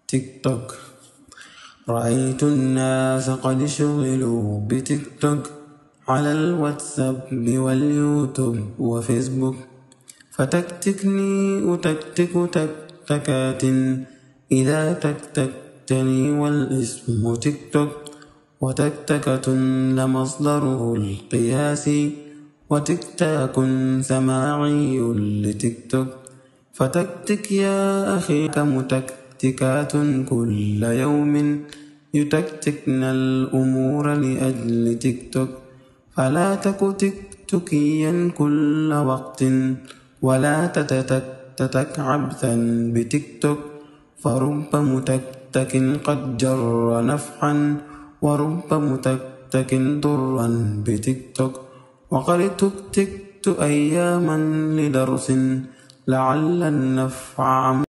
تيك توك. رأيت الناس قد شغلوا بتيك توك على الواتساب واليوتيوب وفيسبوك، فتكتكني أتكتك تكتكات إذا تكتكتني والاسم تيك توك، وتكتكة لمصدره القياسي، وتكتاك سماعي لتيك توك. فتكتك يا أخي كمتكتكات كل يوم يتكتكن الأمور لأجل تيك توك، فلا تك تكتكيا كل وقت ولا تتك عبثا بتيك توك، فرب متكتك قد جر نفعا ورب متكتك ضرا بتيك توك. وقد تكتكت أياما لدرس لعل النفع